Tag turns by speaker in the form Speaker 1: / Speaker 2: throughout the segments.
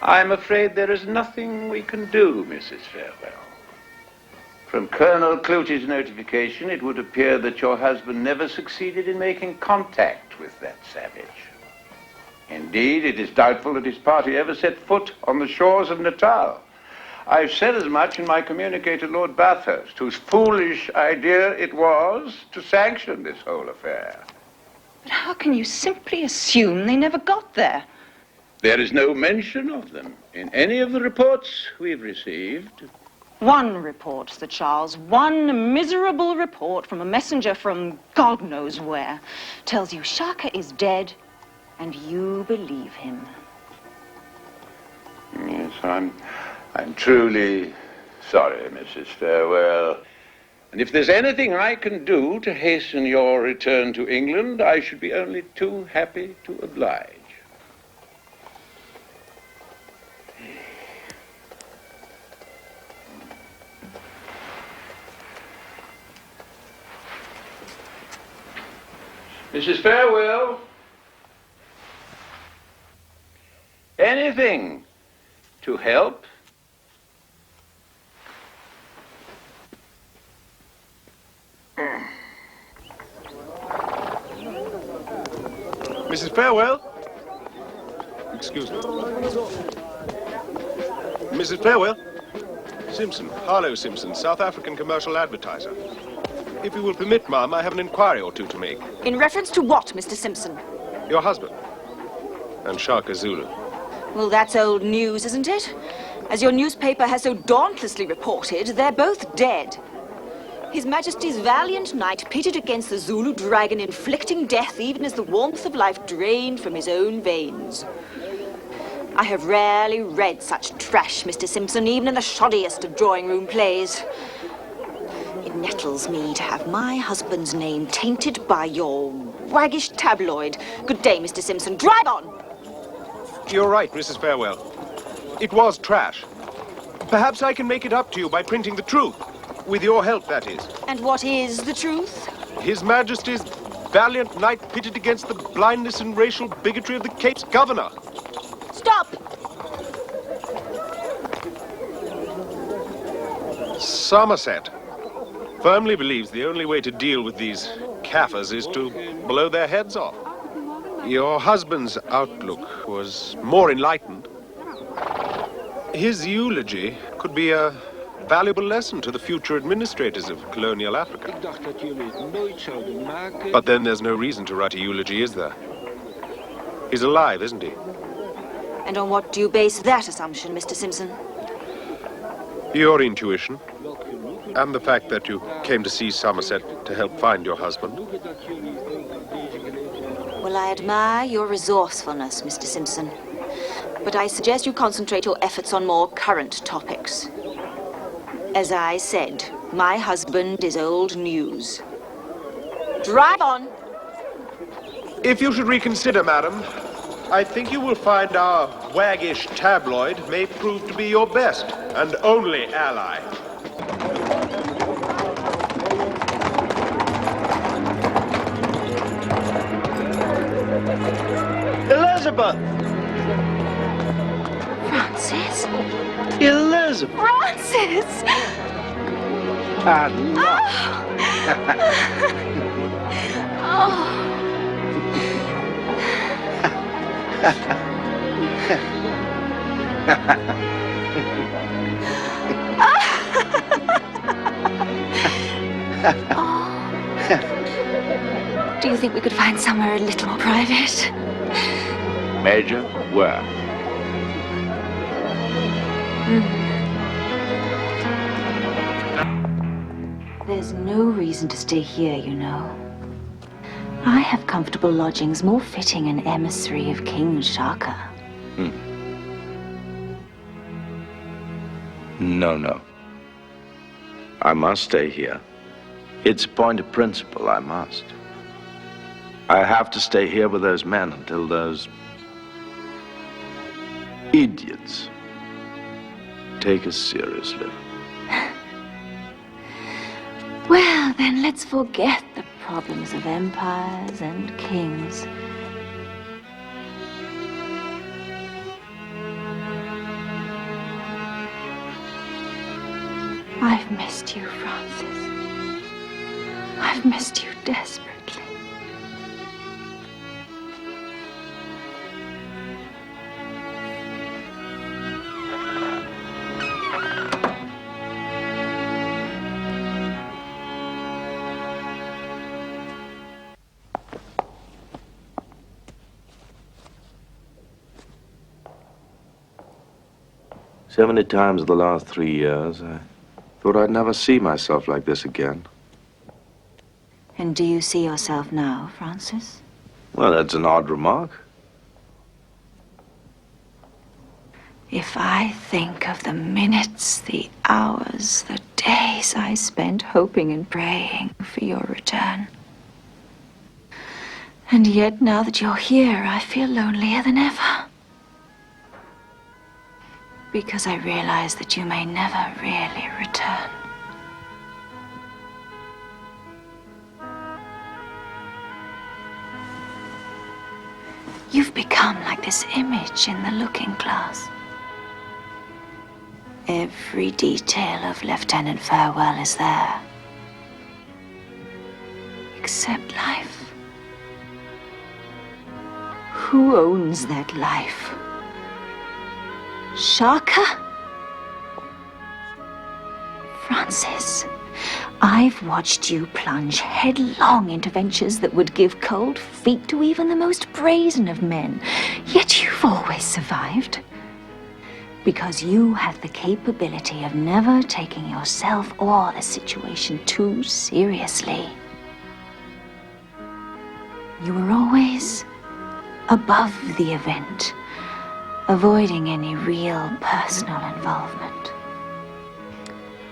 Speaker 1: I'm afraid there is nothing we can do, Mrs. Farewell. From Colonel Clutie's notification, it would appear that your husband never succeeded in making contact with that savage. Indeed, it is doubtful that his party ever set foot on the shores of Natal. I've said as much in my communique to Lord Bathurst, whose foolish idea it was to sanction this whole affair.
Speaker 2: But how can you simply assume they never got there?
Speaker 1: There is no mention of them in any of the reports we've received.
Speaker 2: One report, Sir Charles, one miserable report from a messenger from God knows where, tells you Shaka is dead, and you believe him.
Speaker 1: Yes, I'm truly sorry, Mrs. Farewell. And if there's anything I can do to hasten your return to England, I should be only too happy to oblige. Mrs. Farewell, anything to help?
Speaker 3: Mrs. Farewell? Excuse me. Mrs. Farewell? Simpson, Harlow Simpson, South African commercial advertiser. If you will permit, ma'am, I have an inquiry or two to make.
Speaker 4: In reference to what, Mr. Simpson?
Speaker 3: Your husband and Shaka Zulu.
Speaker 4: Well, that's old news, isn't it? As your newspaper has so dauntlessly reported, they're both dead. His Majesty's valiant knight pitted against the Zulu dragon, inflicting death even as the warmth of life drained from his own veins. I have rarely read such trash, Mr. Simpson, even in the shoddiest of drawing-room plays. It nettles me to have my husband's name tainted by your waggish tabloid. Good day, Mr. Simpson. Drive on!
Speaker 3: You're right, Mrs. Farewell. It was trash. Perhaps I can make it up to you by printing the truth. With your help, that is.
Speaker 4: And what is the truth?
Speaker 3: His Majesty's valiant knight pitted against the blindness and racial bigotry of the Cape's governor.
Speaker 4: Stop!
Speaker 3: Somerset firmly believes the only way to deal with these Kaffirs is to blow their heads off. Your husband's outlook was more enlightened. His eulogy could be a valuable lesson to the future administrators of colonial Africa. But then there's no reason to write a eulogy, is there? He's alive, isn't he?
Speaker 4: And on what do you base that assumption, Mr. Simpson?
Speaker 3: Your intuition, and the fact that you came to see Somerset to help find your husband.
Speaker 4: Well, I admire your resourcefulness, Mr. Simpson. But I suggest you concentrate your efforts on more current topics. As I said, my husband is old news. Drive on!
Speaker 3: If you should reconsider, madam, I think you will find our waggish tabloid may prove to be your best and only ally.
Speaker 5: Elizabeth!
Speaker 4: Francis?
Speaker 5: Elizabeth!
Speaker 4: Francis! Do you think we could find somewhere a little more private?
Speaker 1: Major, where?
Speaker 4: There's no reason to stay here, you know. I have comfortable lodgings more fitting an emissary of King Shaka.
Speaker 5: No. I must stay here. It's a point of principle, I must. I have to stay here with those men until those idiots take us seriously.
Speaker 4: Well, then let's forget the problems of empires and kings. I've missed you, Francis. I've missed you desperately.
Speaker 5: So many times in the last 3 years, I thought I'd never see myself like this again.
Speaker 4: And do you see yourself now, Francis?
Speaker 5: Well, that's an odd remark.
Speaker 4: If I think of the minutes, the hours, the days I spent hoping and praying for your return. And yet, now that you're here, I feel lonelier than ever. Because I realize that you may never really return. You've become like this image in the looking glass. Every detail of Lieutenant Farewell is there. Except life. Who owns that life? Shaka? Francis, I've watched you plunge headlong into ventures that would give cold feet to even the most brazen of men. Yet you've always survived. Because you have the capability of never taking yourself or the situation too seriously. You were always above the event, avoiding any real personal involvement.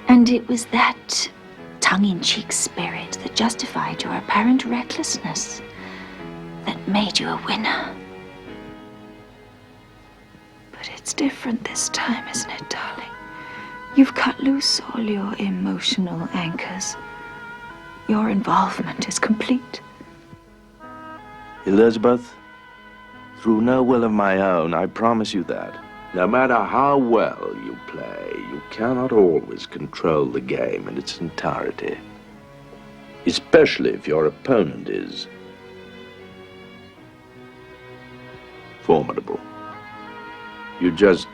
Speaker 4: And it was that tongue-in-cheek spirit that justified your apparent recklessness that made you a winner. But it's different this time, isn't it, darling? You've cut loose all your emotional anchors. Your involvement is complete.
Speaker 5: Elizabeth, through no will of my own, I promise you that. No matter how well you play, you cannot always control the game in its entirety. Especially if your opponent is formidable. You just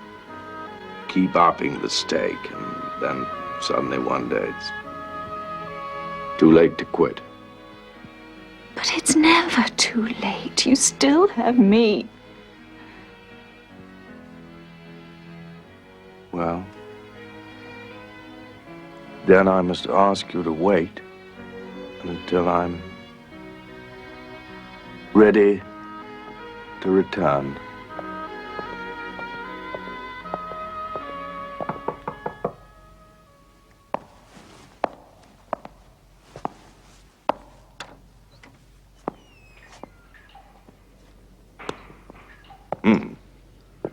Speaker 5: keep upping the stake, and then suddenly one day it's too late to quit.
Speaker 4: But it's never too late. You still have me.
Speaker 5: Well, then I must ask you to wait until I'm ready to return.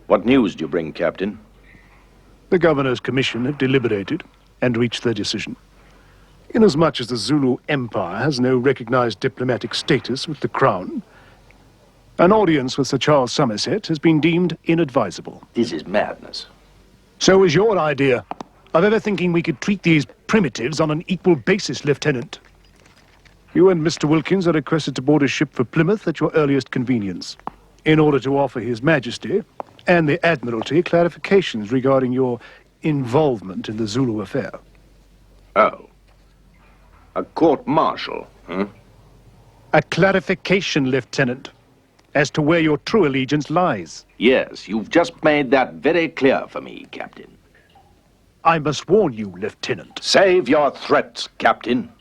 Speaker 5: What news do you bring, Captain?
Speaker 6: The Governor's Commission have deliberated and reached their decision. Inasmuch as the Zulu Empire has no recognized diplomatic status with the Crown, an audience with Sir Charles Somerset has been deemed inadvisable.
Speaker 5: This is madness.
Speaker 6: So is your idea of ever thinking we could treat these primitives on an equal basis, Lieutenant. You and Mr. Wilkins are requested to board a ship for Plymouth at your earliest convenience, in order to offer His Majesty and the Admiralty clarifications regarding your involvement in the Zulu affair.
Speaker 5: Oh. A court-martial, huh?
Speaker 6: A clarification, Lieutenant, as to where your true allegiance lies.
Speaker 5: Yes, you've just made that very clear for me, Captain.
Speaker 6: I must warn you, Lieutenant.
Speaker 5: Save your threats, Captain.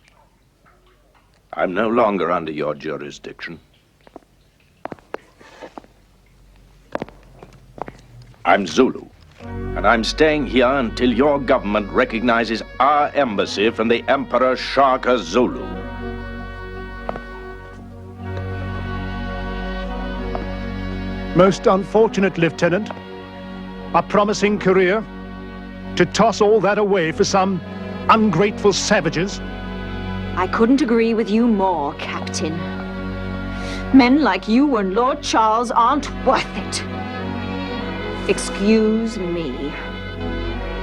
Speaker 5: I'm no longer under your jurisdiction. I'm Zulu, and I'm staying here until your government recognizes our embassy from the Emperor Shaka Zulu.
Speaker 6: Most unfortunate, Lieutenant. A promising career, to toss all that away for some ungrateful savages.
Speaker 4: I couldn't agree with you more, Captain. Men like you and Lord Charles aren't worth it. Excuse me.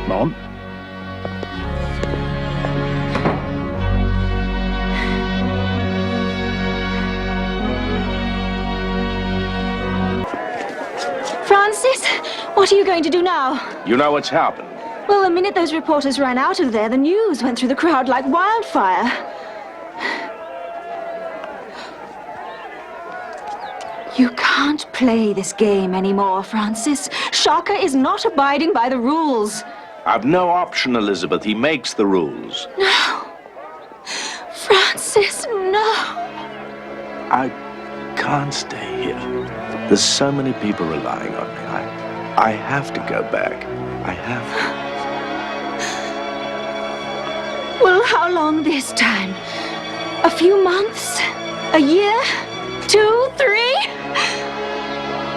Speaker 6: Mom?
Speaker 4: Francis, what are you going to do now?
Speaker 5: You know what's happened.
Speaker 4: Well, the minute those reporters ran out of there, the news went through the crowd like wildfire. You can't play this game anymore, Francis. Shaka is not abiding by the rules.
Speaker 5: I've no option, Elizabeth. He makes the rules.
Speaker 4: No. Francis, no.
Speaker 5: I can't stay here. There's so many people relying on me. I have to go back. I have to.
Speaker 4: Well, how long this time? A few months? A year? 2, 3?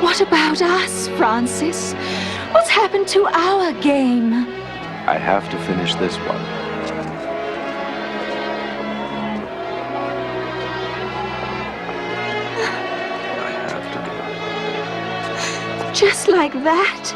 Speaker 4: What about us, Francis? What's happened to our game?
Speaker 5: I have to finish this one.
Speaker 4: Just like that?